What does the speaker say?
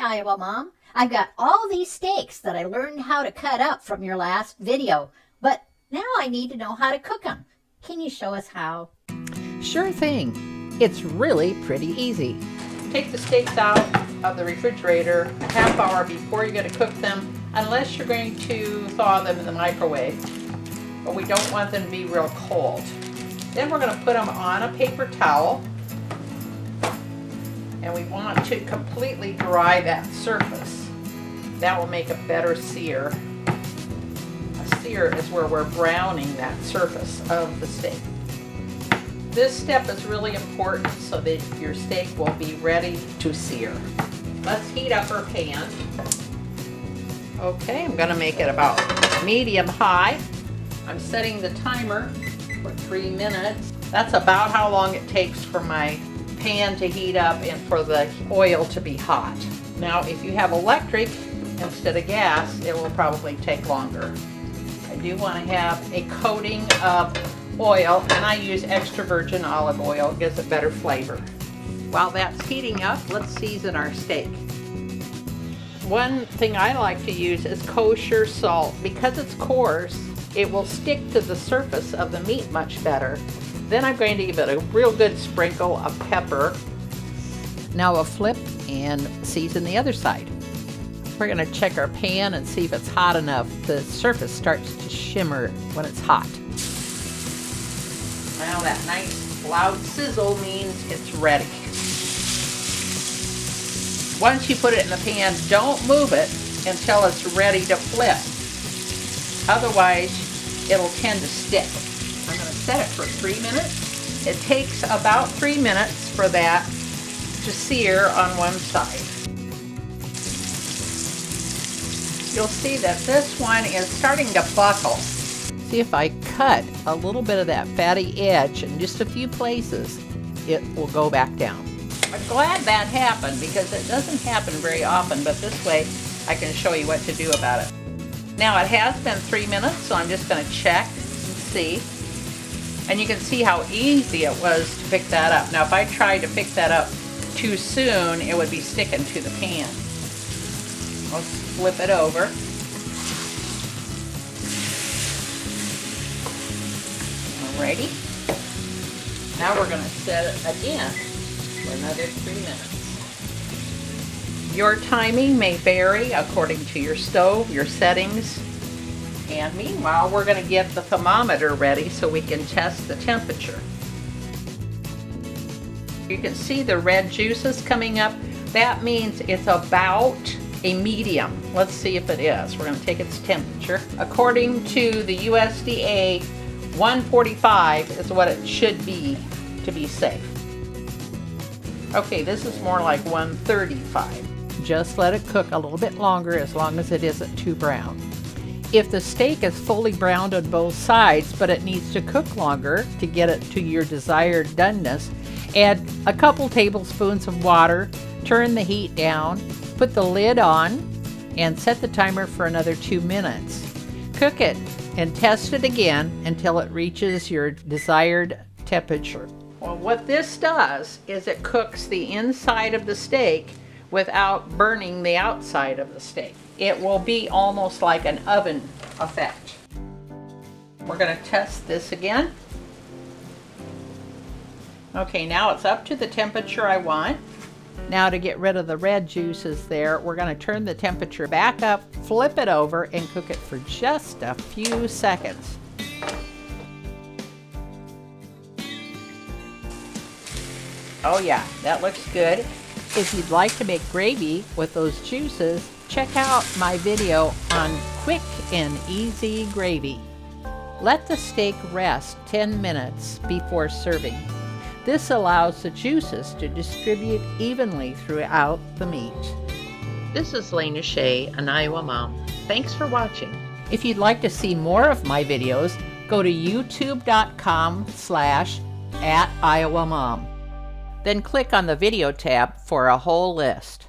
Iowa Mom. I've got all these steaks that I learned how to cut up from your last video, but now I need to know how to cook them. Can you show us how? Sure thing. It's really pretty easy. Take the steaks out of the refrigerator a half hour before you're going to cook them, unless you're going to thaw them in the microwave. But we don't want them to be real cold. Then we're going to put them on a paper towel, and we want to completely dry that surface. That will make a better sear. A sear is where we're browning that surface of the steak. This step is really important so that your steak will be ready to sear. Let's heat up our pan. Okay, I'm going to make it about medium high. I'm setting the timer for 3 minutes. That's about how long it takes for my pan to heat up and for the oil to be hot. Now, if you have electric instead of gas, it will probably take longer. I do want to have a coating of oil, and I use extra virgin olive oil. It gives it better flavor. While that's heating up, let's season our steak. One thing I like to use is kosher salt. Because it's coarse, it will stick to the surface of the meat much better. Then I'm going to give it a real good sprinkle of pepper. Now we'll flip and season the other side. We're going to check our pan and see if it's hot enough. The surface starts to shimmer when it's hot. Now that nice loud sizzle means it's ready. Once you put it in the pan, don't move it until it's ready to flip. Otherwise, it'll tend to stick. I'm going to set it for 3 minutes. It takes about 3 minutes for that to sear on one side. You'll see that this one is starting to buckle. See, if I cut a little bit of that fatty edge in just a few places, it will go back down. I'm glad that happened because it doesn't happen very often, but this way I can show you what to do about it. Now it has been 3 minutes, so I'm just going to check and see. And you can see how easy it was to pick that up. Now if I tried to pick that up too soon, it would be sticking to the pan. Let's flip it over. Alrighty. Now we're going to set it again for another 3 minutes. Your timing may vary according to your stove, your settings. And meanwhile, we're going to get the thermometer ready so we can test the temperature. You can see the red juices coming up. That means it's about a medium. Let's see if it is. We're going to take its temperature. According to the USDA, 145 is what it should be to be safe. Okay, this is more like 135. Just let it cook a little bit longer, as long as it isn't too brown. If the steak is fully browned on both sides, but it needs to cook longer to get it to your desired doneness, add a couple tablespoons of water, turn the heat down, put the lid on, and set the timer for another 2 minutes. Cook it and test it again until it reaches your desired temperature. Well, what this does is it cooks the inside of the steak without burning the outside of the steak. It will be almost like an oven effect. We're going to test this again. Okay, now it's up to the temperature I want. Now, to get rid of the red juices there, we're going to turn the temperature back up, flip it over, and cook it for just a few seconds. Oh yeah, that looks good. If you'd like to make gravy with those juices, check out my video on quick and easy gravy. Let the steak rest 10 minutes before serving. This allows the juices to distribute evenly throughout the meat. This is Lena Shea, an Iowa mom. Thanks for watching. If you'd like to see more of my videos, go to youtube.com/@iowamom. Then click on the video tab for a whole list.